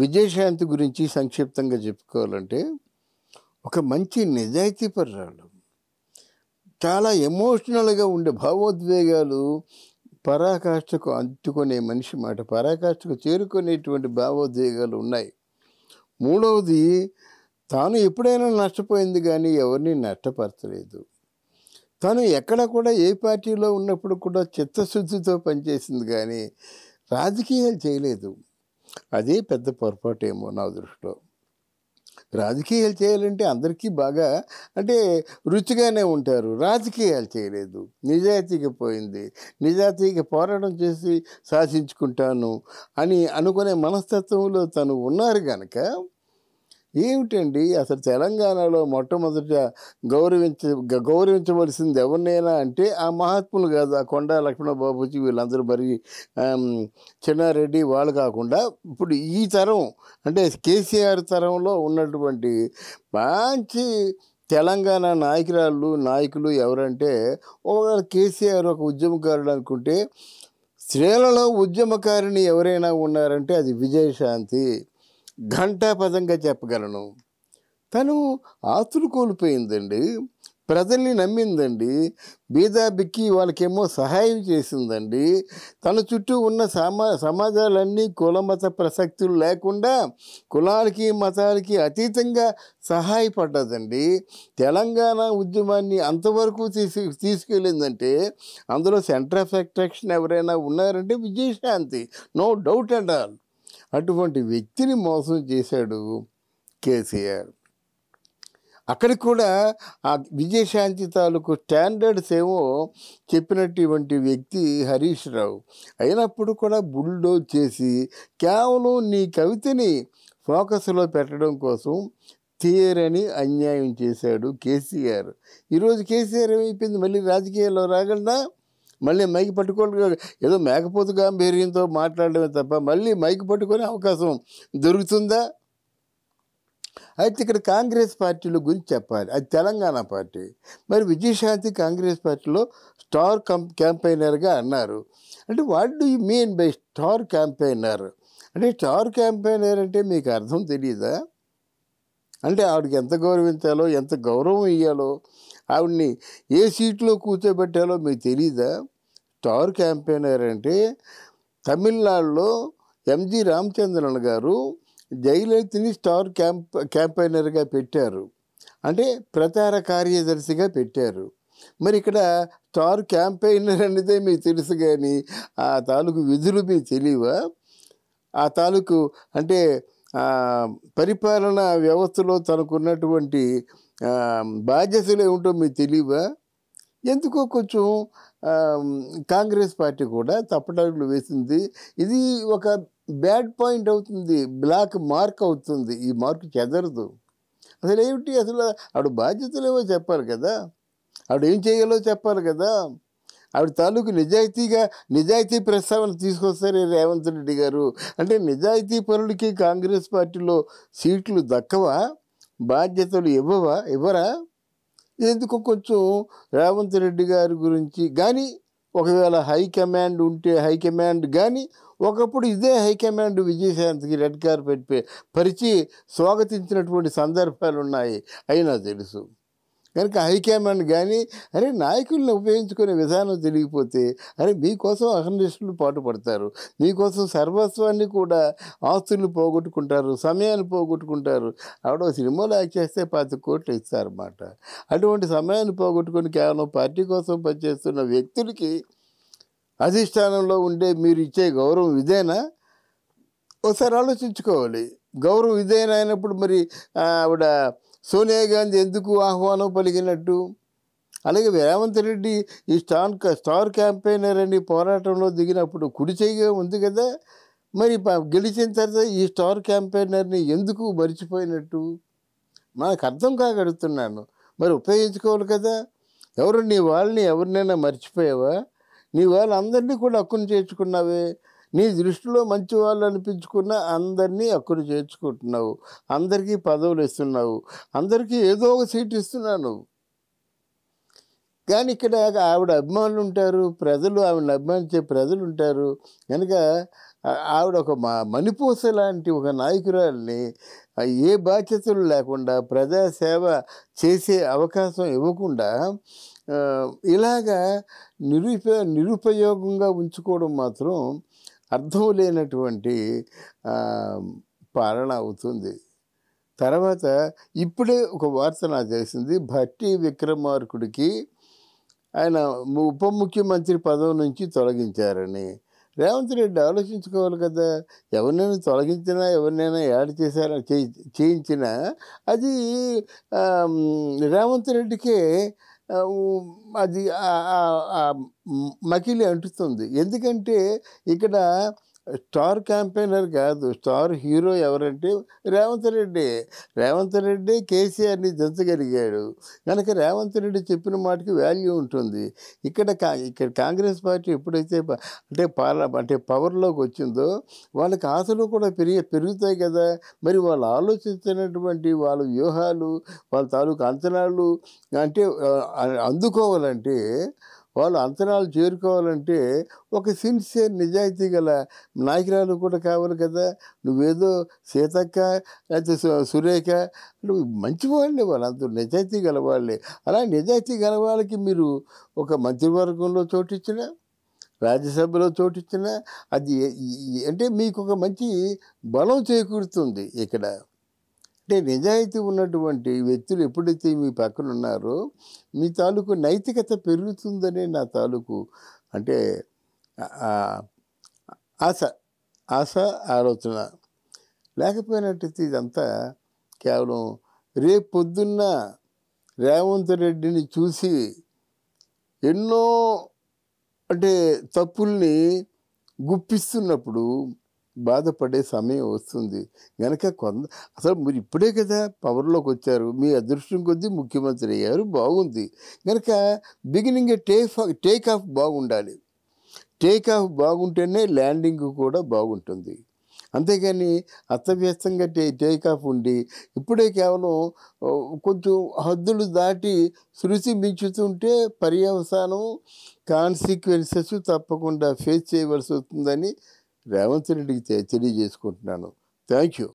విజయశాంతి గురించి సంక్షిప్తంగా చెప్పుకోవాలంటే, ఒక మంచి నిజాయితీపరురాలు. చాలా ఎమోషనల్‌గా ఉండే భావోద్వేగాలు పరాకాష్ఠకు అంటుకునే మనిషి మాట. పరాకాష్ఠకు చేరుకునేటువంటి భావోద్వేగాలు ఉన్నాయి. మూడవది, తాను ఎప్పుడైనా నష్టపోయింది గానీ, ఎవరిని నష్టపరచలేదు. తను ఎక్కడ కూడా ఏ పార్టీలో ఉన్నప్పుడు కూడా చిత్తశుద్ధితో పనిచేసింది గానీ, రాజకీయాలు చేయలేదు. అదే పెద్ద పొరపాటేమో నా దృష్టిలో. రాజకీయాలు చేయాలంటే అందరికీ బాగా అంటే రుచిగానే ఉంటారు. రాజకీయాలు చేయలేదు. నిజాయితీగా పోయింది. నిజాయితీగా పోరాటం చేసి సాధించుకుంటాను అని అనుకునే మనస్తత్వంలో తను ఉన్నారు గనక, ఏమిటండి అసలు తెలంగాణలో మొట్టమొదట గౌరవించవలసింది ఎవరినైనా అంటే ఆ మహాత్ములు కాదు. ఆ కొండా లక్ష్మణ బాబూజీ వీళ్ళందరూ మరి చెన్నారెడ్డి వాళ్ళు కాకుండా ఇప్పుడు ఈ తరం అంటే కేసీఆర్ తరంలో ఉన్నటువంటి మంచి తెలంగాణ నాయకులు ఎవరంటే, ఒకవేళ కేసీఆర్ ఒక ఉద్యమకారుడు అనుకుంటే, స్త్రీలలో ఉద్యమకారిణి ఎవరైనా ఉన్నారంటే అది విజయశాంతి. ఘంటాపథంగా చెప్పగలను. తను ఆస్తులు కోల్పోయిందండి. ప్రజల్ని నమ్మిందండి. బీదా బిక్కి వాళ్ళకేమో సహాయం చేసిందండి. తన చుట్టూ ఉన్న సమాజాలన్నీ కులమత ప్రసక్తులు లేకుండా కులాలకి మతాలకి అతీతంగా సహాయపడ్డదండి. తెలంగాణ ఉద్యమాన్ని అంతవరకు తీసుకెళ్ళిందంటే అందులో సెంటర్ ఆఫ్ అట్రాక్షన్ ఎవరైనా ఉన్నారంటే Vijayashanti. No doubt at all. అటువంటి వ్యక్తిని మోసం చేశాడు కేసీఆర్. అక్కడికి కూడా ఆ విజయశాంతి తాలూకు స్టాండర్డ్స్ ఏమో చెప్పినటువంటి వ్యక్తి హరీష్ రావు. అయినప్పుడు కూడా బుల్డోజ్ చేసి కేవలం నీ కవితని ఫోకస్లో పెట్టడం కోసం తీరని అన్యాయం చేశాడు కేసీఆర్. ఈరోజు కేసీఆర్ ఏమైపోయింది, మళ్ళీ రాజకీయాల్లో రాగలడా? మళ్ళీ మైకి పట్టుకోవాలి, ఏదో మేకపోతు గాంభీర్యంతో మాట్లాడడమే తప్ప మళ్ళీ మైకి పట్టుకునే అవకాశం దొరుకుతుందా? అయితే ఇక్కడ కాంగ్రెస్ పార్టీల గురించి చెప్పాలి. అది తెలంగాణ పార్టీ. మరి విజయశాంతి కాంగ్రెస్ పార్టీలో స్టార్ క్యాంపెయినర్గా అన్నారు. అంటే what do you mean by star campaigner? అంటే స్టార్ క్యాంపెయినర్ అంటే మీకు అర్థం తెలియదా? అంటే ఆవిడకి ఎంత గౌరవించాలో, ఎంత గౌరవం ఇవ్వాలో, ఆవిడ్ని ఏ సీట్లో కూర్చోబెట్టాలో మీకు తెలీదా? స్టార్ క్యాంపెయినర్ అంటే తమిళనాడులో ఎంజి రామచంద్రన్ గారు జయలలితని స్టార్ క్యాంపెయినర్గా పెట్టారు. అంటే ప్రచార కార్యదర్శిగా పెట్టారు. మరి ఇక్కడ స్టార్ క్యాంపెయినర్ అనేదే మీకు తెలుసు కానీ ఆ తాలూకు విధులు మీకు తెలియవా? ఆ తాలూకు అంటే పరిపాలనా వ్యవస్థలో తనకున్నటువంటి బాధ్యతలు ఏమిటో మీకు తెలియవా? ఎందుకో కొంచెం కాంగ్రెస్ పార్టీ కూడా తప్పటడుగులు వేసింది. ఇది ఒక బ్యాడ్ పాయింట్ అవుతుంది, బ్లాక్ మార్క్ అవుతుంది. ఈ మార్క్ చెదరదు. అసలు ఏమిటి, అసలు ఆవిడ బాధ్యతలు ఏవో చెప్పాలి కదా, ఆవిడ ఏం చేయాలో చెప్పాలి కదా. ఆవిడ తాలూకు నిజాయితీ ప్రస్తావన తీసుకొస్తారు రేవంత్ రెడ్డి గారు. అంటే నిజాయితీ పరులకి కాంగ్రెస్ పార్టీలో సీట్లు దక్కవా? బాధ్యతలు ఇవ్వరా? ఎందుకు కొంచెం రేవంత్ రెడ్డి గారి గురించి కానీ, ఒకవేళ హైకమాండ్ ఉంటే హైకమాండ్ కానీ, ఒకప్పుడు ఇదే హైకమాండ్ విజయశాంతికి రెడ్ కార్పెట్ పరిచి స్వాగతించినటువంటి సందర్భాలు ఉన్నాయి. అయినా తెలుసు కనుక హైకమాండ్ కానీ, అరే నాయకుల్ని ఉపయోగించుకునే విధానం తెలియకపోతే అరే మీకోసం అహర్నిశలు పాటుపడతారు, మీకోసం సర్వస్వాన్ని కూడా ఆస్తులు పోగొట్టుకుంటారు, సమయాన్ని పోగొట్టుకుంటారు. ఆవిడ సినిమాలో యాక్ట్ చేస్తే 25 కోట్లు ఇస్తారన్నమాట. అటువంటి సమయాన్ని పోగొట్టుకొని కేవలం పార్టీ కోసం పనిచేస్తున్న వ్యక్తులకి అధిష్టానంలో ఉండే మీరు ఇచ్చే గౌరవం ఇదేనా? ఒకసారి ఆలోచించుకోవాలి. గౌరవం ఇదేనా అయినప్పుడు మరి ఆవిడ సోనియా గాంధీ ఎందుకు ఆహ్వానం పలికినట్టు? అలాగే రేవంత్ రెడ్డి ఈ స్టార్ క్యాంపెయినర్ అని పోరాటంలో దిగినప్పుడు కుడి చెయ్యిగా ఉంది కదా, మరి గెలిచిన తర్వాత ఈ స్టార్ క్యాంపెయినర్ని ఎందుకు మర్చిపోయినట్టు? నాకు అర్థం కాగడుతున్నాను. మరి ఉపయోగించుకోవాలి కదా. ఎవరు నీ వాళ్ళని ఎవరినైనా మర్చిపోయావా? నీ వాళ్ళందరినీ కూడా హక్కును చేర్చుకున్నావే. నీ దృష్టిలో మంచి వాళ్ళు అనిపించుకున్న అందరినీ హక్కును చేర్చుకుంటున్నావు, అందరికీ పదవులు ఇస్తున్నావు, అందరికీ ఏదో ఒక సీట్ ఇస్తున్నావు. కానీ ఇక్కడ ఆవిడ అభిమానులు ఉంటారు, ప్రజలు ఆవిడని అభిమానించే ప్రజలు ఉంటారు కనుక ఆవిడ ఒక మణిపూస లాంటి ఒక నాయకురాల్ని ఏ బాధ్యతలు లేకుండా ప్రజాసేవ చేసే అవకాశం ఇవ్వకుండా ఇలాగా నిరుపయోగంగా ఉంచుకోవడం మాత్రం అర్థం లేనటువంటి పాలన అవుతుంది. తర్వాత ఇప్పుడే ఒక వార్త నాకు తెలిసింది, భట్టి విక్రమార్కుడికి ఆయన ఉప ముఖ్యమంత్రి పదవి నుంచి తొలగించారని. రేవంత్ రెడ్డి ఆలోచించుకోవాలి కదా, ఎవరినైనా తొలగించినా ఎవరినైనా యాడ్ చేశారా చేయించినా అది రేవంత్ రెడ్డికే అది మకిలి అంటుతుంది. ఎందుకంటే ఇక్కడ స్టార్ క్యాంపెయినర్ కాదు, స్టార్ హీరో ఎవరంటే రేవంత్ రెడ్డి కేసీఆర్ని దించగలిగాడు కనుక రేవంత్ రెడ్డి చెప్పిన మాటకి వాల్యూ ఉంటుంది. ఇక్కడ కాంగ్రెస్ పార్టీ ఎప్పుడైతే అంటే పవర్లోకి వచ్చిందో వాళ్ళకి ఆశలు కూడా పెరుగుతాయి కదా. మరి వాళ్ళు ఆలోచించినటువంటి వాళ్ళ వ్యూహాలు, వాళ్ళ తాలూకు అంచనాలు అంటే అందుకోవాలంటే, వాళ్ళు అంతరాలు చేరుకోవాలంటే ఒక సిన్సియర్ నిజాయితీ గల నాయకురాలు కూడా కావాలి కదా. నువ్వేదో సీతక్క లేకపోతే సురేఖ నువ్వు మంచివాళ్ళే, వాళ్ళందరూ నిజాయితీ గల వాళ్ళే. అలా నిజాయితీ గల వాళ్ళకి మీరు ఒక మంత్రివర్గంలో చోటిచ్చినా, రాజ్యసభలో చోటిచ్చినా అది అంటే మీకు ఒక మంచి బలం చేకూరుతుంది. ఇక్కడ అంటే నిజాయితీ ఉన్నటువంటి వ్యక్తులు ఎప్పుడైతే మీ పక్కన ఉన్నారో మీ తాలూకు నైతికత పెరుగుతుందనే నా తాలూకు అంటే ఆశ ఆలోచన. లేకపోయినట్టయితే ఇదంతా కేవలం రేపు పొద్దున్న రేవంత్ రెడ్డిని చూసి ఎన్నో అంటే తప్పుల్ని గుప్పిస్తున్నప్పుడు బాధపడే సమయం వస్తుంది కనుక అసలు మీరు ఇప్పుడే కదా పవర్లోకి వచ్చారు, మీ అదృష్టం కొద్దీ ముఖ్యమంత్రి అయ్యారు, బాగుంది కనుక బిగినింగ్ టేక్ ఆఫ్ బాగుండాలి. టేక్ ఆఫ్ బాగుంటేనే ల్యాండింగ్ కూడా బాగుంటుంది. అంతేగాని అస్తవ్యస్తంగా టేక్ ఆఫ్ ఉండి ఇప్పుడే కేవలం కొంచెం హద్దులు దాటి శృతి మించుతుంటే పర్యవసానం కాన్సిక్వెన్సెస్ తప్పకుండా ఫేస్ చేయవలసి వస్తుందని రేవంత్ రెడ్డికి తెలియజేసుకుంటున్నాను. Thank you.